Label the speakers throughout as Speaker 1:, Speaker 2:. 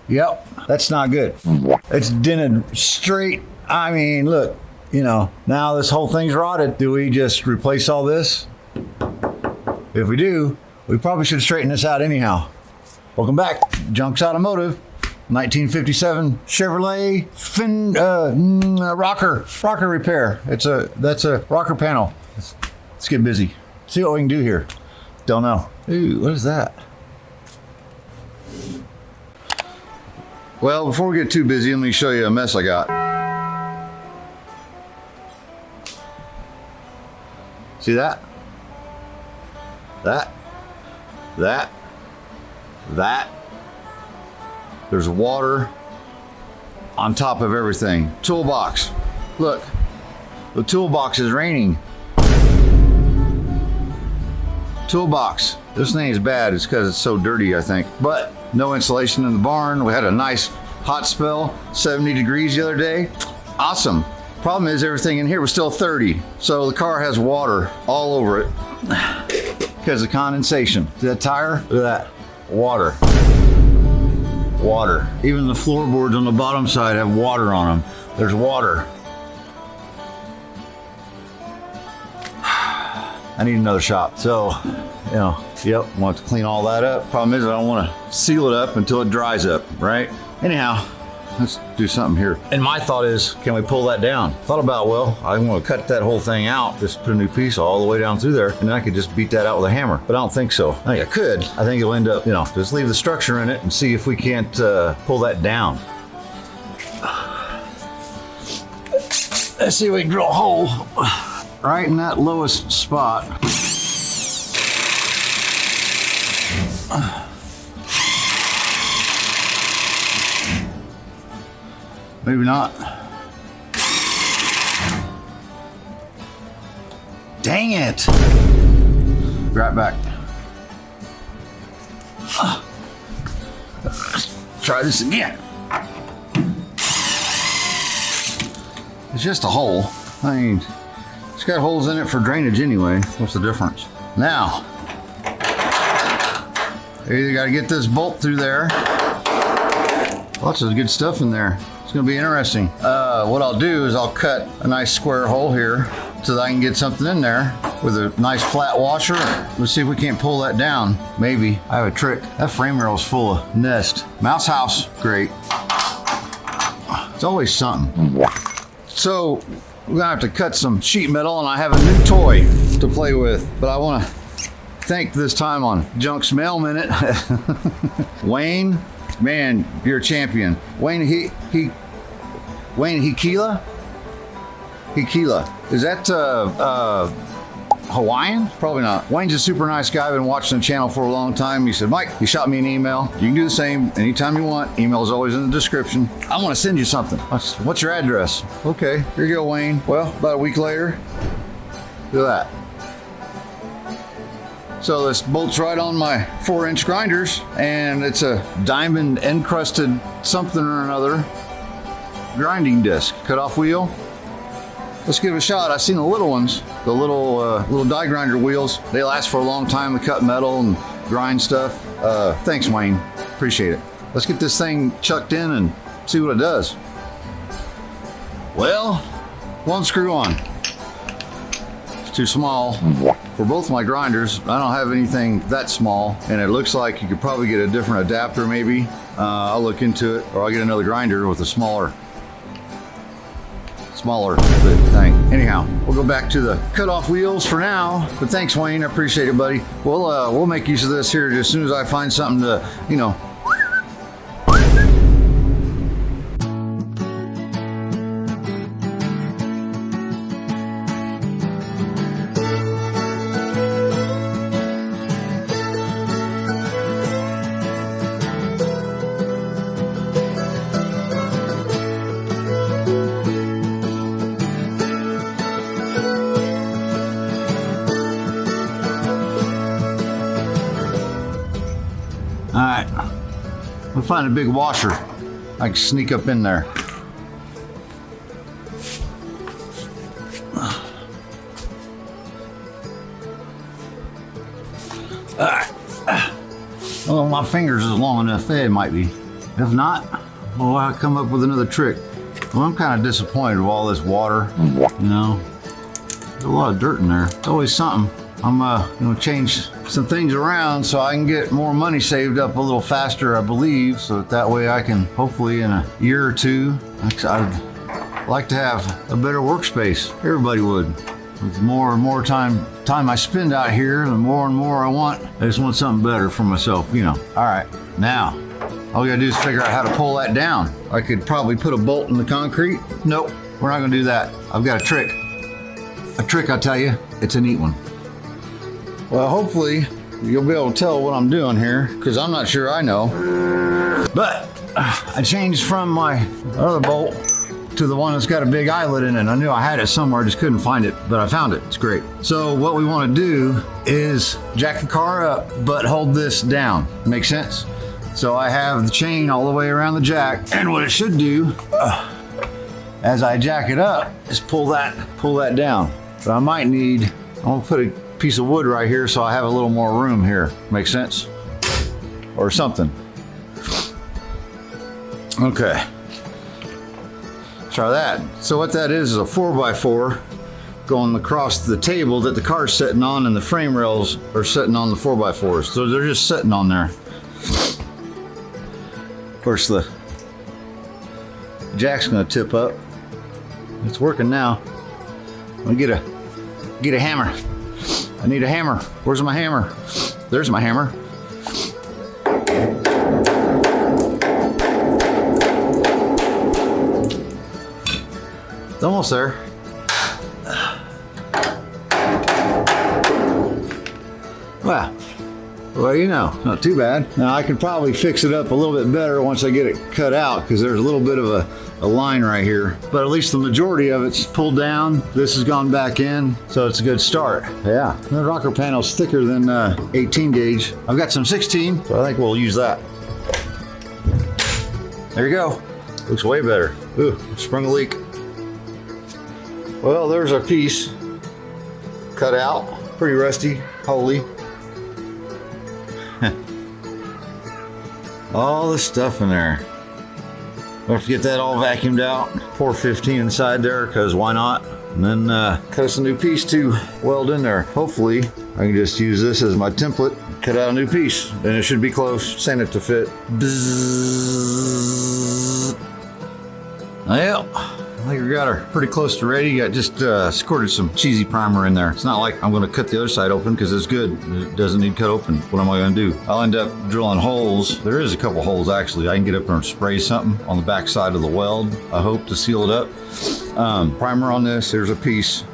Speaker 1: Yep, that's not good. It's dented straight. I mean, look, you know, now this whole thing's rotted. Do we just replace all this? If we do, we probably should straighten this out anyhow. Welcome back, Junk's Automotive. 1957 Chevrolet rocker repair. That's a rocker panel. Let's get busy. See what we can do here. Don't know. Ooh, what is that? Well, before we get too busy, let me show you a mess I got. See that? That. There's water on top of everything. Toolbox. Look, the toolbox is raining. Toolbox. This thing is bad. It's because it's so dirty, I think. But no insulation in the barn. We had a nice hot spell, 70 degrees the other day. Awesome. Problem is everything in here was still 30. So the car has water all over it because of condensation. See that tire? Look at that. Water. Water. Even the floorboards on the bottom side have water on them. There's water. I need another shop. So, you know, yep, want to clean all that up. Problem is I don't want to seal it up until it dries up, right? Anyhow, let's do something here. And my thought is, can we pull that down? Thought about, well, I want to cut that whole thing out, just put a new piece all the way down through there, and then I could just beat that out with a hammer. But I don't think so. I think I could. I think it'll end up, you know, just leave the structure in it and see if we can't pull that down. Let's see if we can drill a hole right in that lowest spot. Maybe not. Dang it. Be right back. Try this again. It's just a hole. I mean, it's got holes in it for drainage anyway. What's the difference? Now, you either got to get this bolt through there. Lots of good stuff in there. It's gonna be interesting. What I'll do is I'll cut a nice square hole here so that I can get something in there with a nice flat washer. Let's see if we can't pull that down. Maybe. I have a trick. That frame rail is full of nest. Mouse house, great. It's always something. So we're gonna have to cut some sheet metal, and I have a new toy to play with, but I wanna thank this time on Junk's Mail Minute. Wayne, man, you're a champion. Wayne Hikila? Hikila. Is that Hawaiian? Probably not. Wayne's a super nice guy. I've been watching the channel for a long time. He said, Mike, he shot me an email. You can do the same anytime you want. Email is always in the description. I want to send you something. What's your address? Okay, here you go, Wayne. Well, about a week later, look at that. So this bolts right on my 4-inch grinders, and it's a diamond encrusted something or another grinding disc. Cut off wheel. Let's give it a shot. I've seen the little ones, the little die grinder wheels. They last for a long time to cut metal and grind stuff. Thanks, Wayne. Appreciate it. Let's get this thing chucked in and see what it does. Well, one screw on. It's too small. For both my grinders, I don't have anything that small, and it looks like you could probably get a different adapter maybe. I'll look into it, or I'll get another grinder with a smaller thing. Anyhow, we'll go back to the cut-off wheels for now, but thanks, Wayne. I appreciate it, buddy. We'll make use of this here as soon as I find something to, you know. All right, we'll find a big washer. I can sneak up in there. All right. Well, my fingers is long enough. It might be. If not, well, I'll come up with another trick. Well, I'm kind of disappointed with all this water, you know. There's a lot of dirt in there. It's always something. I'm gonna change some things around so I can get more money saved up a little faster, I believe, so that way I can hopefully in a year or two, I'd like to have a better workspace. Everybody would. With more and more time I spend out here, the more and more I want. I just want something better for myself, you know. All right, now, all we gotta do is figure out how to pull that down. I could probably put a bolt in the concrete. Nope, we're not gonna do that. I've got a trick. A trick, I tell you, it's a neat one. Well, hopefully you'll be able to tell what I'm doing here, because I'm not sure I know. But I changed from my other bolt to the one that's got a big eyelet in it. I knew I had it somewhere, I just couldn't find it, but I found it. It's great. So what we want to do is jack the car up, but hold this down. Make sense? So I have the chain all the way around the jack, and what it should do, as I jack it up, is pull that down. But I might need, I'm gonna put a piece of wood right here so I have a little more room here. Make sense? Or something. Okay. Try that. So what that is a 4x4 going across the table that the car's sitting on, and the frame rails are sitting on the 4x4s. So they're just sitting on there. Of course, the jack's gonna tip up. It's working now. I'm gonna get a hammer. I need a hammer. Where's my hammer? There's my hammer. It's almost there. Well, you know, not too bad. Now I can probably fix it up a little bit better once I get it cut out, because there's a little bit of a line right here. But at least the majority of it's pulled down. This has gone back in, so it's a good start. Yeah, the rocker panel's thicker than 18 gauge. I've got some 16, so I think we'll use that. There you go. Looks way better. Ooh, sprung a leak. Well, there's our piece cut out. Pretty rusty, holy. All the stuff in there. We'll have to get that all vacuumed out. Pour 15 inside there, because why not? And then cut us a new piece to weld in there. Hopefully, I can just use this as my template, cut out a new piece, and it should be close. Sand it to fit. Bzzz. Well, I think we got her pretty close to ready. Got just squirted some cheesy primer in there. It's not like I'm gonna cut the other side open, because it's good. It doesn't need cut open. What am I gonna do? I'll end up drilling holes. There is a couple holes actually. I can get up there and spray something on the back side of the weld, I hope, to seal it up. Primer on this, there's a piece,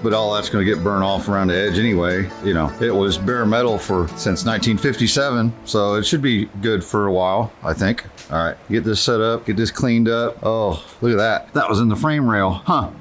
Speaker 1: but all that's gonna get burned off around the edge anyway. You know, it was bare metal since 1957, so it should be good for a while, I think. All right, get this set up, get this cleaned up. Oh, look at that. That was in the frame rail, huh?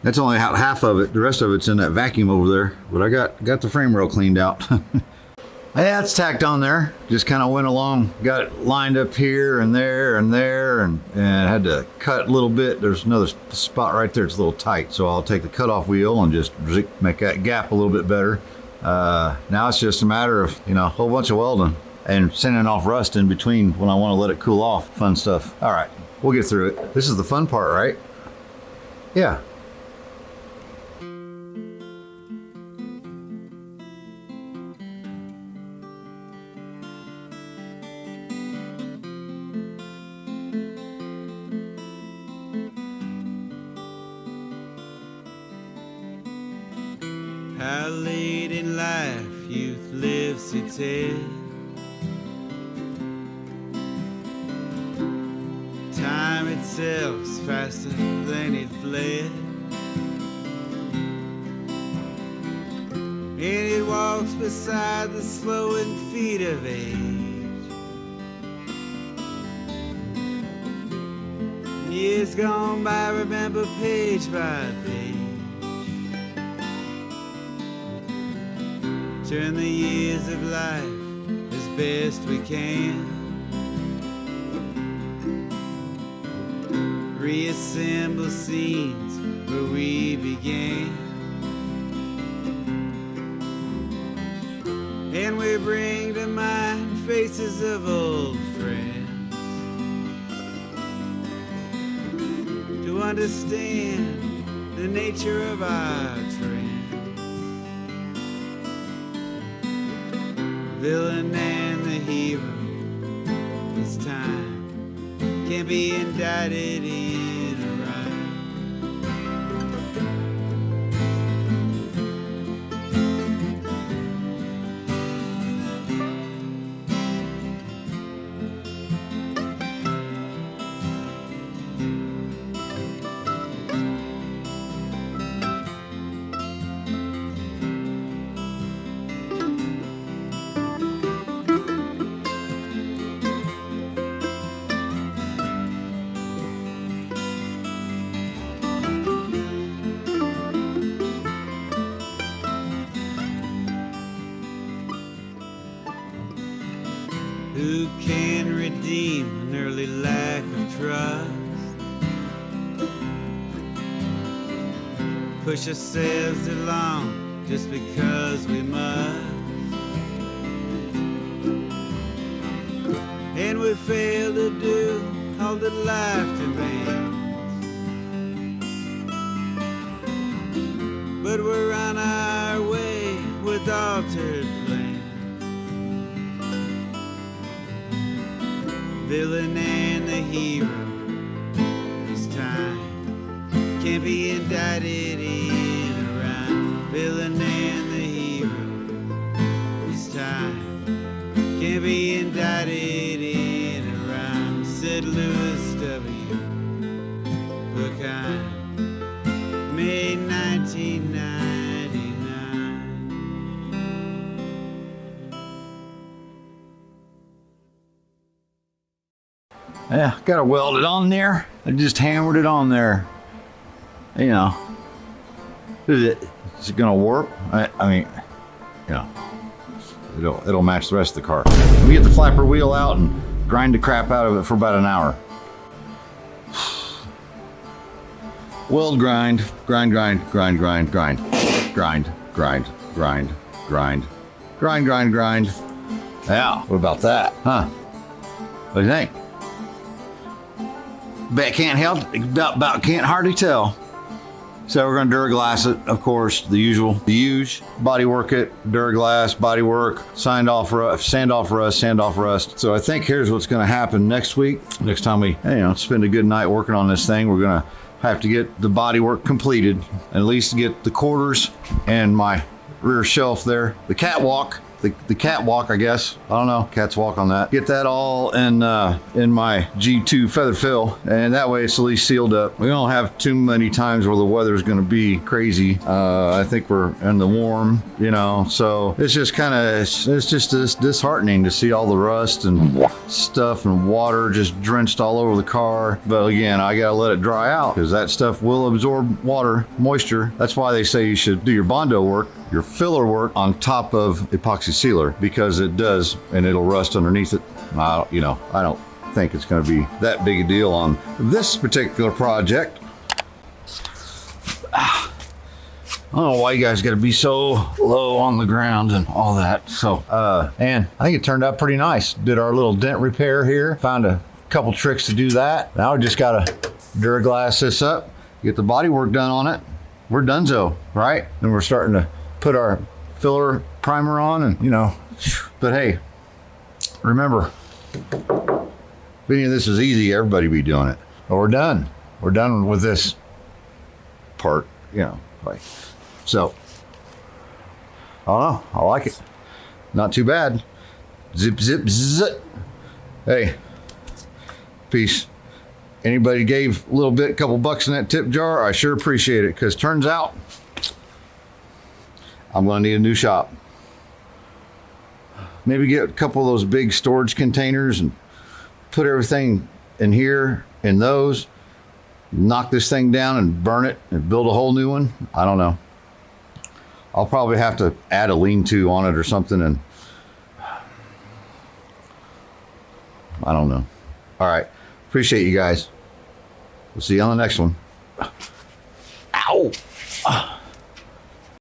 Speaker 1: That's only half of it. The rest of it's in that vacuum over there, but I got the frame rail cleaned out. Yeah, it's tacked on there. Just kind of went along, got it lined up here and there and there, and had to cut a little bit. There's another spot right there. It's a little tight, so I'll take the cutoff wheel and just make that gap a little bit better. Now it's just a matter of, you know, a whole bunch of welding and sanding off rust in between when I want to let it cool off. Fun stuff. All right, we'll get through it. This is the fun part, right? Yeah.
Speaker 2: How late in life youth lives to tell. Time itself's faster than it fled, and it walks beside the slowing feet of age. Years gone by, remember page by page. Turn the years of life as best we can. Reassemble scenes where we began. and we bring to mind faces of old friends to understand the nature of our trend. Villain and the hero, this time can be indicted in a rhyme. Who can redeem an early lack of trust? Push ourselves along just because we must, and we fail to do all that life demands. But we're on our way with altered plans. Villain and the hero, this time can't be indicted in a rhyme. Villain and the hero, this time can't be indicted in a rhyme. Said Louis W. Bookheim, May 1999.
Speaker 1: Yeah, got to weld it on there. I just hammered it on there. You know, is it gonna warp? I mean, you know, it'll match the rest of the car. We get the flapper wheel out and grind the crap out of it for about an hour. Weld grind, grind, grind, grind, grind, grind, grind, grind, grind, grind, grind, grind, grind. Yeah, what about that, huh? What do you think? Bet can't hardly tell. So we're gonna Duraglass it, of course, the usual. The huge body work it, Duraglass, body work, sand off rust, sand off rust. So I think here's what's gonna happen next week. Next time we, spend a good night working on this thing, we're gonna have to get the body work completed, and at least get the quarters and my rear shelf there, the catwalk. The catwalk, I guess. I don't know. Cats walk on that. Get that all in my G2 feather fill, and that way it's at least sealed up. We don't have too many times where the weather's going to be crazy. I think we're in the warm, so it's just disheartening to see all the rust and stuff and water just drenched all over the car. But again, I gotta let it dry out because that stuff will absorb water, moisture. That's why they say you should do your Bondo work, your filler work on top of epoxy sealer, because it does, and it'll rust underneath it. I don't think it's going to be that big a deal on this particular project. I don't know why you guys got to be so low on the ground and all that. So, and I think it turned out pretty nice. Did our little dent repair here. Found a couple tricks to do that. Now we just got to Duraglass this up, get the body work done on it. We're donezo, right? And we're starting to put our filler primer on, and but hey, remember, if any of this is easy, everybody be doing it. But we're done with this part, so I don't know, I like it, not too bad. Zip zip zip. Hey, peace. Anybody gave a little bit, couple bucks in that tip jar, I sure appreciate it, because turns out I'm gonna need a new shop. Maybe get a couple of those big storage containers and put everything in here, in those, knock this thing down and burn it and build a whole new one. I don't know. I'll probably have to add a lean-to on it or something, and I don't know. All right, appreciate you guys. We'll see you on the next one. Ow.